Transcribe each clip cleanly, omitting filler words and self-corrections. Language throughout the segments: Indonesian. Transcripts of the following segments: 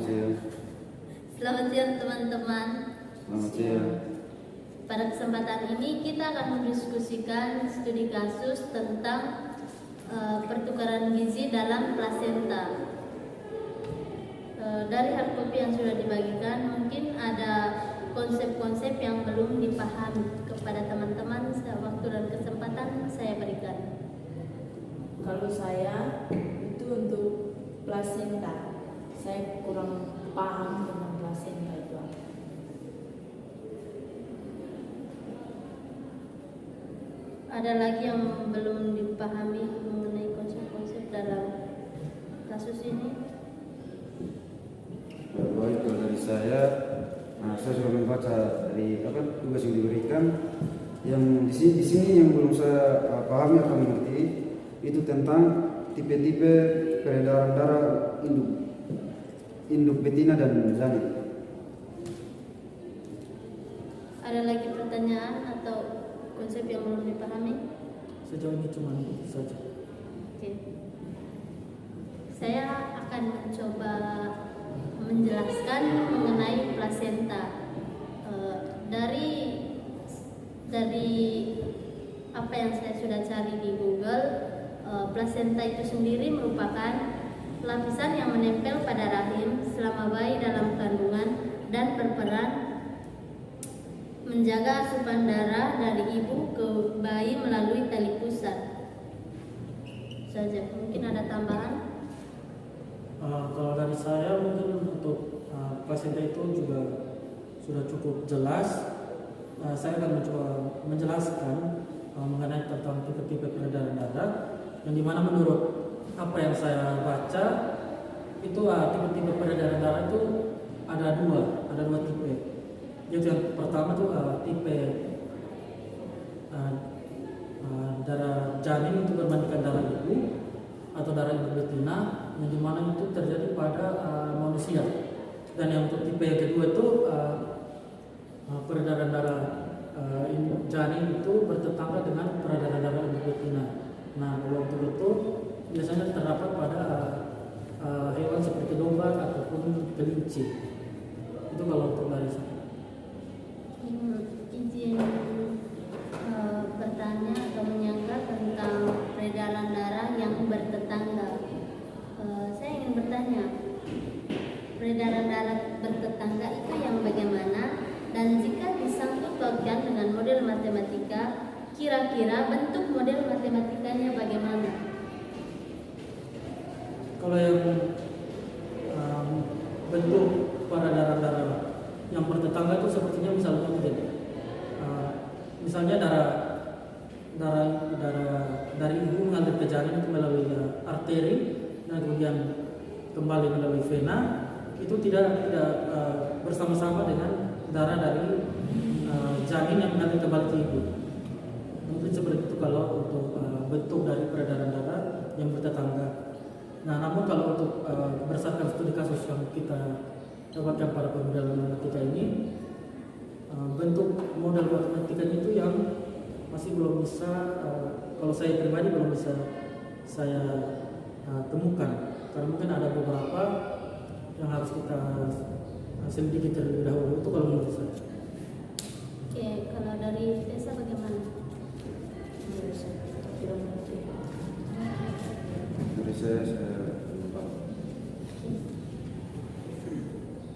siang. Selamat siang teman-teman. Selamat siang. Pada kesempatan ini kita akan mendiskusikan studi kasus tentang pertukaran gizi dalam plasenta. Dari hard copy yang sudah dibagikan, mungkin ada konsep-konsep yang belum dipahami kepada teman-teman. Waktu dan kesempatan saya berikan. Kalau saya itu untuk plasenta, saya kurang paham tentang plasenta itu apa. Ada lagi yang belum dipahami mengenai konsep-konsep dalam kasus ini? Baik, kalau dari saya sudah membaca dari tugas yang diberikan. Yang di sini yang belum saya pahami atau mengerti itu tentang tipe-tipe peredaran darah induk betina dan janin. Ada lagi pertanyaan atau konsep yang belum dipahami? Sejauh ini cuma itu saja. Oke. Saya akan mencoba menjelaskan mengenai plasenta. Dari apa yang saya sudah cari di Google, plasenta itu sendiri merupakan lapisan yang menempel pada rahim selama bayi dalam kandungan dan berperan menjaga asupan darah dari ibu ke bayi melalui tali pusat. Saja, mungkin ada tambahan? Kalau dari saya mungkin untuk plasenta itu juga sudah cukup jelas. Saya akan mencoba menjelaskan mengenai tentang tipe-tipe peredaran darah, yang dimana menurut apa yang saya baca itu tipe-tipe peredaran darah itu ada dua tipe. Yaitu yang pertama tuh tipe darah janin itu berbandingkan darah ibu atau darah ibu betina, yang dimana itu terjadi pada manusia. Dan yang untuk tipe yang kedua itu peredaran darah janin itu bertetangga dengan peredaran darah ibu betina. Nah, kalau itu biasanya terdapat pada hewan seperti domba ataupun kelinci. Itu kalau untuk dari saya. Izin bertanya atau menyangka tentang peredaran darah yang bertetangga. Saya ingin bertanya, peredaran darah bertetangga itu yang bagaimana? Dan jika disangkut pautkan dengan model matematika, kira-kira bentuk model matematikanya bagaimana? Kalau yang bentuk peredaran darah yang bertetangga itu sepertinya misalnya begini. Misalnya darah dari ibu mengalir ke janin itu melalui arteri dan kemudian kembali melalui vena, itu tidak bersama-sama dengan darah dari janin yang mengalir kembali ke ibu. Mungkin seperti itu kalau untuk bentuk dari peredaran darah yang bertetangga. Nah, namun kalau untuk berdasarkan studi kasus yang kita dapatkan pada pemodel matematika ini, bentuk model matematikanya itu yang masih belum bisa, kalau saya pribadi belum bisa saya temukan, karena mungkin ada beberapa yang harus kita selidiki terlebih dahulu. Itu kalau menurut saya. Oke, kalau dari Desa bagaimana? Dari saya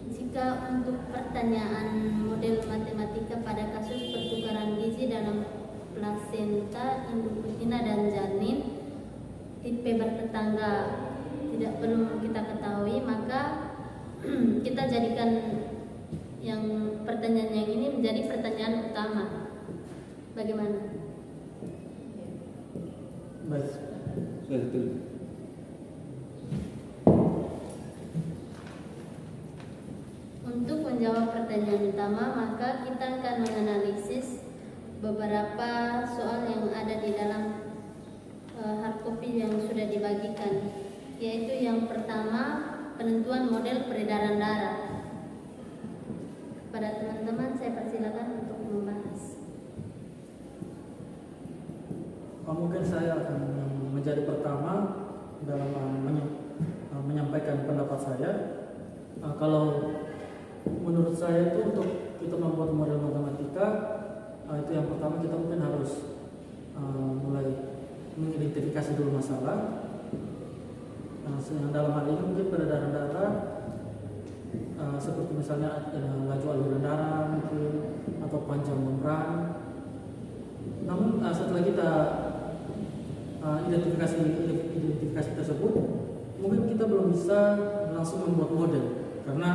Jika untuk pertanyaan model matematika pada kasus pertukaran gizi dalam plasenta induk betina dan janin tipe bertetangga tidak perlu kita ketahui, maka kita jadikan yang pertanyaan yang ini menjadi pertanyaan utama. Bagaimana? Baik. betul. Untuk menjawab pertanyaan utama, maka kita akan menganalisis beberapa soal yang ada di dalam hard copy yang sudah dibagikan, yaitu yang pertama, penentuan model peredaran darah. Pada teman-teman saya persilakan untuk membahas. Mungkin saya akan menjadi pertama dalam menyampaikan pendapat saya. Kalau menurut saya itu untuk kita membuat model matematika, itu yang pertama kita mungkin harus mulai mengidentifikasi dulu masalah. Yang dalam hal ini mungkin peredaran darah, seperti misalnya laju aliran darah mungkin, atau panjang membran. Namun setelah kita identifikasi tersebut, mungkin kita belum bisa langsung membuat model, karena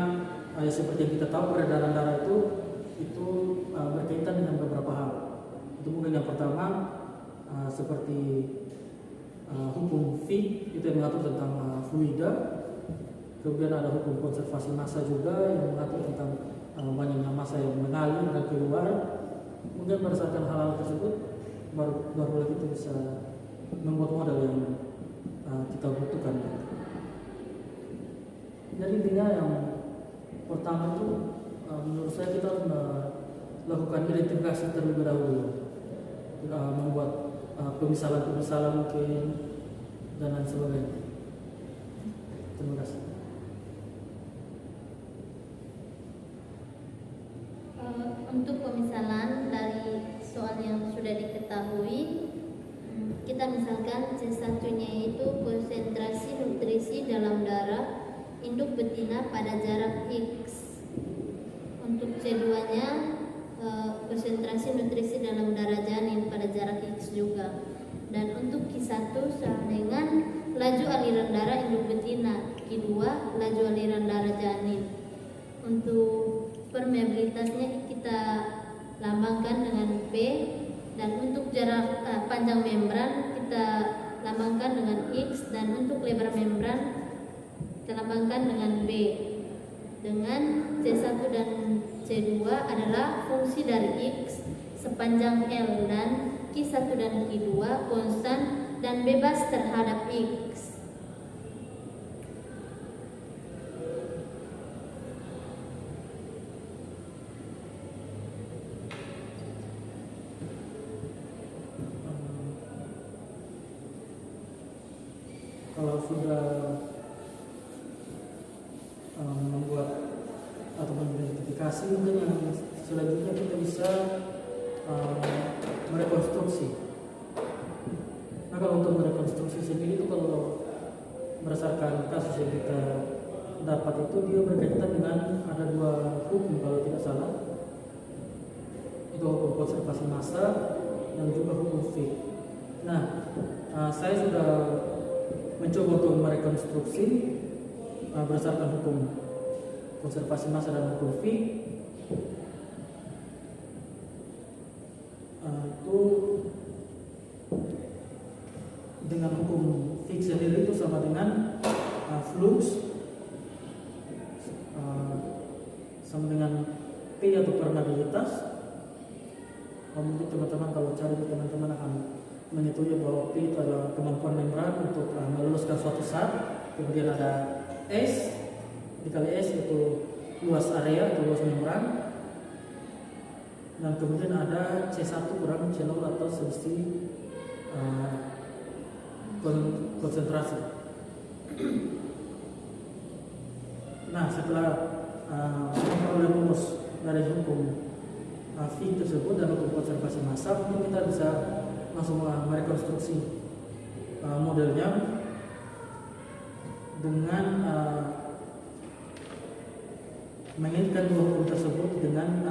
ya seperti yang kita tahu peredaran darah itu berkaitan dengan beberapa hal. Itu mungkin yang pertama seperti hukum Fick itu yang mengatur tentang fluida. Kemudian ada hukum konservasi massa juga yang mengatur tentang banyaknya massa yang mengalir dan keluar. Mungkin berdasarkan hal-hal tersebut baru kita bisa membuat model yang kita butuhkan. Jadi intinya yang pertama itu menurut saya kita harus melakukan identifikasi terlebih dahulu, membuat pemisalan mungkin dan lain sebagainya. Terima kasih. Untuk pemisalan dari soal yang sudah diketahui, kita misalkan C1-nya itu konsentrasi nutrisi dalam darah induk betina pada jarak X. Untuk C2-nya konsentrasi nutrisi dalam darah janin pada jarak X juga. Dan untuk Q1 sama dengan laju aliran darah induk betina, Q2 laju aliran darah janin. Untuk permeabilitasnya kita lambangkan dengan P, dan untuk jarak panjang membran kita lambangkan dengan X, dan untuk lebar membran kita lambangkan dengan B. Dengan C1 dan C2 adalah fungsi dari X sepanjang L, dan Q1 dan Q2 konstan dan bebas terhadap X. Kalau sudah membuat atau mengidentifikasi, mungkin yang selanjutnya kita bisa merekonstruksi. Nah, kalau untuk merekonstruksi sendiri itu, kalau berdasarkan kasus yang kita dapat itu, dia berkaitan dengan ada dua hukum kalau tidak salah. Itu hukum konservasi massa dan juga hukum Fick. Nah, saya sudah mencoba untuk merekonstruksi berdasarkan hukum konservasi massa dan hukum Fick. Itu dengan hukum Fick sendiri itu sama dengan flux sama dengan P atau permeabilitas. Mungkin teman-teman kalau cari, teman-teman akan mengetahui bahwa P itu adalah kemampuan membran untuk meluluskan suatu zat. Kemudian ada S dikali S itu luas area atau luas membran, dan kemudian ada C1 kurang C0 atau selisih konsentrasi. Nah, setelah memperoleh rumus dari hukum Fick tersebut dan hukum konservasi massa, mungkin kita bisa langsung merekonstruksi modelnya dengan mengaitkan dua hukum tersebut dengan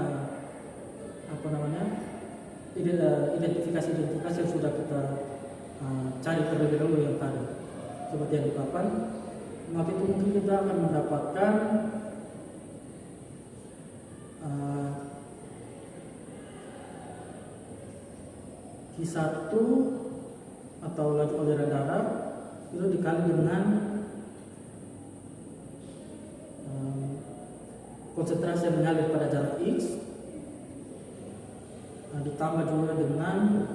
identifikasi yang sudah kita cari terlebih dahulu yang tadi, seperti yang di papan. Maka itu mungkin kita akan mendapatkan Q1 atau laju aliran darah itu dikali dengan konsentrasi yang mengalir pada jarak X, ditambah juga dengan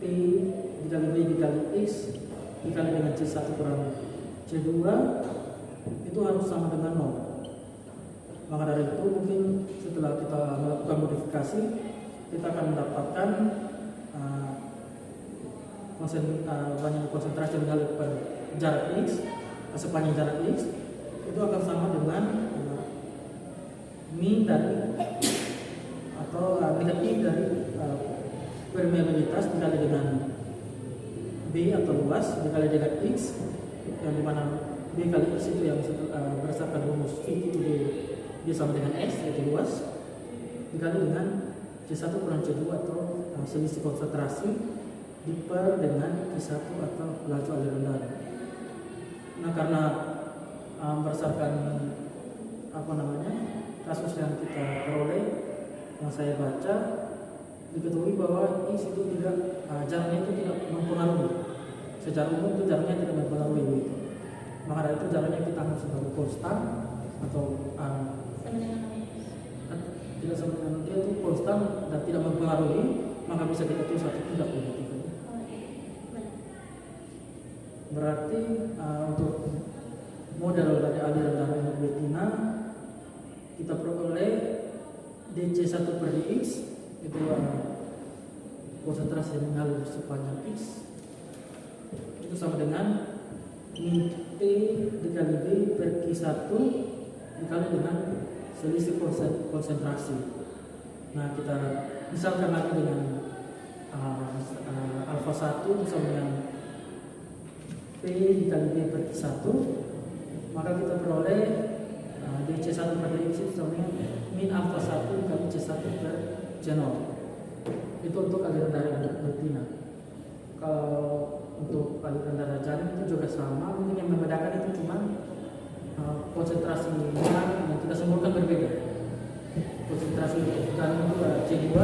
P dikali B dikali X dikali dengan C1 kurang C2, itu harus sama dengan 0. Maka dari itu mungkin setelah kita melakukan modifikasi, kita akan mendapatkan banyak konsentrasi yang mengalir pada jarak X, sepanjang jarak X itu akan sama dengan min dari atau negatif dari permeabilitas dikali dengan B atau luas dikali dengan X, yang dimana B kali X itu yang berdasarkan rumus V itu dia sama dengan S, yaitu luas, dikali dengan C1 kurang C2 atau selisih konsentrasi diper dengan C1 atau laju aliran darah. Nah, karena berdasarkan kasus yang kita peroleh, yang saya baca, diketahui bahwa X itu tidak jaraknya itu tidak mempengaruhi. Secara umum itu jaraknya tidak mempengaruhi begitu. Maka dari itu jaraknya kita anggap sebagai konstan atau tidak sama dengan dia itu konstan dan tidak mempengaruhi, maka bisa kita tulis atau tidak begitu. Berarti untuk model dari aliran darah induk betina kita peroleh DC1 per dx itu konsentrasi yang mengalir sepanjang X itu sama dengan min T dikali B per Q1 dikali dengan selisih konsentrasi. Nah, kita misalkan lagi dengan alfa 1 sama dengan P dikali B per Q1, maka kita peroleh DC1 per dx itu sama dengan min alfa 1 dikali C1 per C0. Itu untuk aliran darah induk betina. Kalau untuk aliran darah janin itu juga sama, mungkin yang membedakan itu cuma konsentrasi yang kita sembuhkan berbeda. Konsentrasi janin itu C2,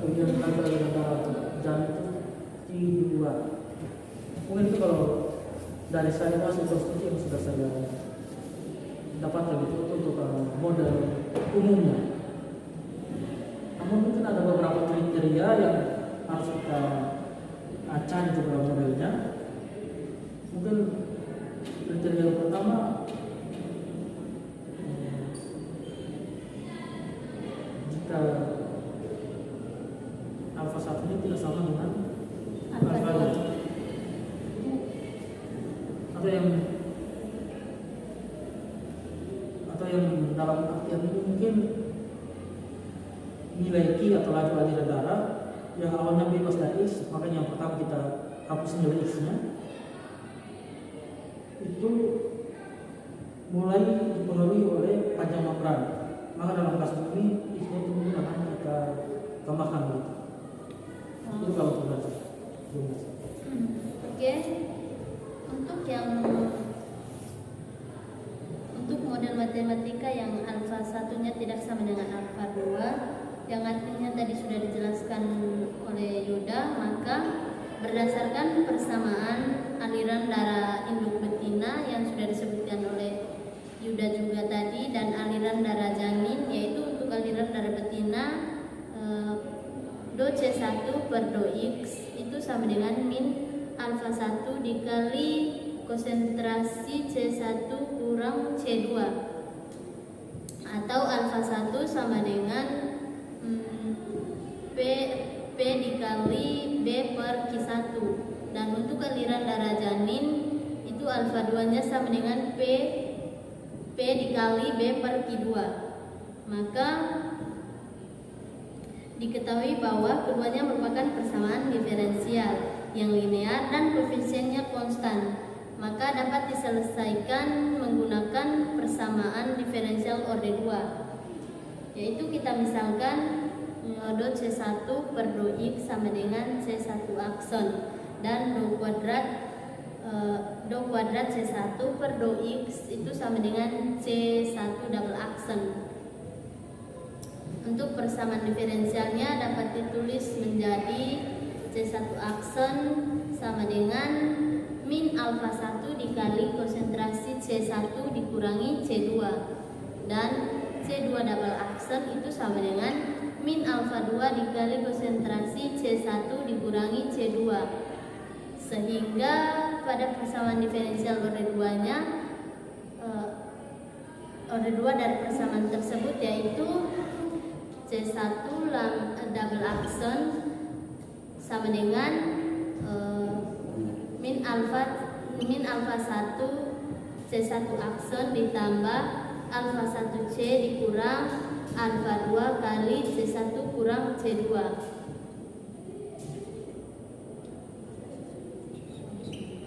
kemudian aliran darah janin itu T2. Mungkin itu kalau dari saya hasil konstruksi yang sudah saya dapatkan itu untuk model umumnya. Namun mungkin ada beberapa kriteria yang harus kita cari juga modelnya. Mungkin kriteria yang pertama, jika alfa 1 ini tidak sama dengan alfa 2 atau yang dalam artian ini mungkin nilai Q atau laju aliran darah yang awalnya bebas dari X, makanya yang pertama kita hapus nilai X-nya, itu mulai dipengaruhi oleh panjang membran. Maka dalam kasus ini X-nya itu mungkin akan kita tambahkan gitu. Itu kalau sudah Oke. Untuk model matematika yang alfa 1-nya tidak sama dengan alfa 2, yang artinya tadi sudah dijelaskan oleh Yuda, maka berdasarkan persamaan aliran darah induk betina yang sudah disebutkan oleh Yuda juga tadi, dan aliran darah janin, yaitu untuk aliran darah betina do C1 per do X itu sama dengan min alfa 1 dikali konsentrasi C1 kurang C2, atau alfa 1 sama dengan P dikali B per Q1. Dan untuk aliran darah janin itu alfa 2 nya sama dengan P dikali B per Q2. Maka diketahui bahwa keduanya merupakan persamaan diferensial yang linear dan koefisiennya konstan, maka dapat diselesaikan menggunakan persamaan diferensial orde 2, yaitu kita misalkan do C1 per do X sama dengan C1 akson, dan do kuadrat C1 per do X itu sama dengan C1 double akson. Untuk persamaan diferensialnya dapat ditulis menjadi C1 akson sama dengan min alfa 1 dikali konsentrasi C1 dikurangi C2, dan C2 double akson itu sama dengan min alfa 2 dikali konsentrasi C1 dikurangi C2, sehingga pada persamaan diferensial orde 2 nya orde 2 dari persamaan tersebut yaitu C1 double akson sama dengan min alfa min alfa 1 C1 akson ditambah alfa 1 C dikurang alfa 2 kali C1 kurang C2.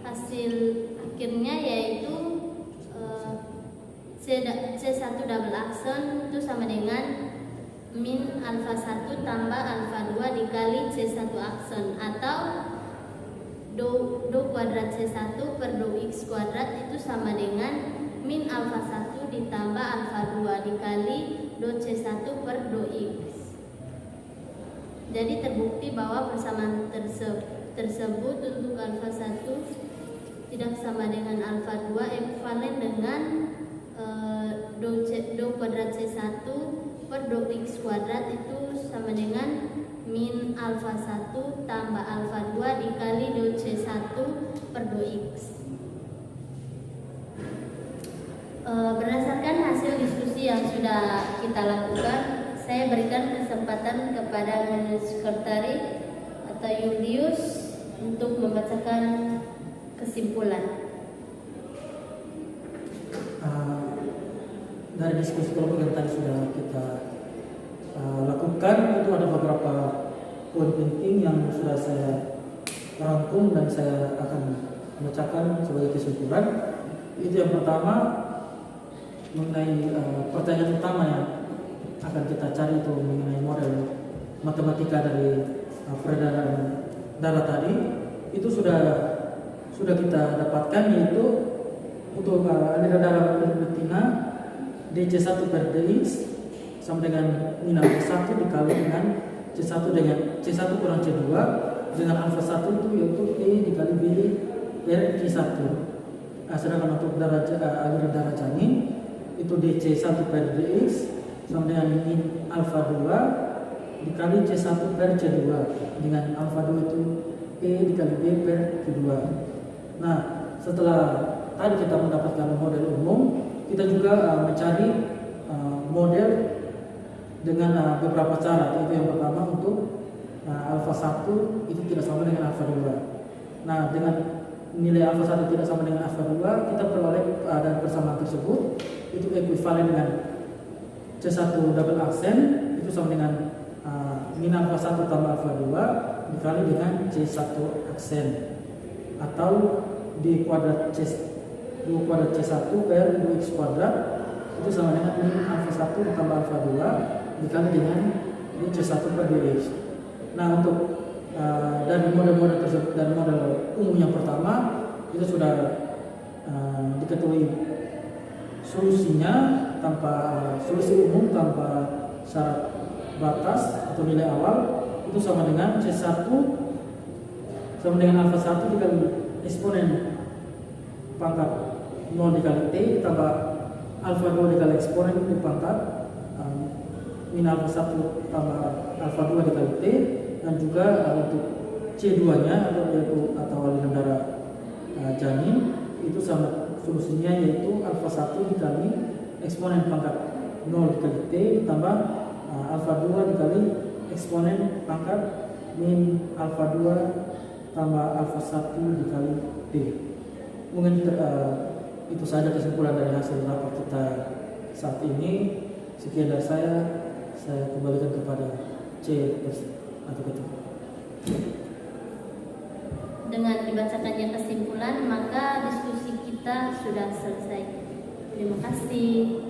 Hasil akhirnya yaitu C1 double akson itu sama dengan min alfa 1 tambah alfa 2 dikali C1 akson, atau do kuadrat C1 per do X kuadrat itu sama dengan min alfa 1 ditambah alfa 2 dikali do C1 per do X. Jadi terbukti bahwa persamaan tersebut untuk alfa 1 tidak sama dengan alfa 2 ekuivalen dengan do kuadrat C1 per do X kuadrat itu sama dengan min alfa 1 tambah alfa 2 dikali do C1 per do X. Berdasarkan hasil diskusi yang sudah kita lakukan, saya berikan kesempatan kepada Sekretaris atau Julius untuk membacakan kesimpulan. Dari diskusi kelompok yang tadi sudah kita lakukan, itu ada beberapa poin penting yang sudah saya rangkum dan saya akan bacakan sebagai kesimpulan. Itu yang pertama mengenai pertanyaan utama yang akan kita cari itu mengenai model matematika dari peredaran darah tadi. Itu sudah kita dapatkan, yaitu untuk aliran darah betina DC1 per DX sama dengan min alfa 1 dikali dengan C1 kurang C2 dengan alfa 1 itu yaitu E dikali B per C1. Sedangkan untuk aliran darah janin itu DC1 per DX sama dengan min alfa 2 dikali C1 per C2 dengan alfa 2 itu E dikali B per C2. Nah, setelah tadi kita mendapatkan model umum, kita juga mencari model dengan beberapa cara. Itu yang pertama, untuk alfa 1 itu tidak sama dengan alfa 2. Nah, dengan nilai alfa 1 tidak sama dengan alfa 2, kita peroleh dari persamaan tersebut itu ekuivalen dengan C1 double aksen itu sama dengan min alfa 1 tambah alfa 2 dikali dengan C1 aksen, atau di kuadrat kuadrat C1 per 2x kuadrat itu sama dengan min alfa 1 tambah alfa 2 dikali dengan C1 per 2x. Nah, untuk dari model-model tersebut, dari model umum yang pertama itu sudah diketahui solusinya solusi umum tanpa syarat batas atau nilai awal itu sama dengan C1 sama dengan alfa 1 dikali eksponen pangkat 0 dikali T ditambah alfa 2 dikali eksponen di pangkat min alfa 1 tambah alfa 2 dikali T, dan juga untuk C2 nya atau aliran darah janin itu sama solusinya, yaitu alfa 1 dikali eksponen pangkat 0 dikali T ditambah alfa 2 dikali eksponen pangkat min alfa 2 tambah alfa 1 dikali T. Mungkin itu saja kesimpulan dari hasil rapat kita saat ini. Sekian dari saya kembalikan kepada C atau ketua. Dengan dibacakannya kesimpulan, maka diskusi kita sudah selesai. Terima kasih.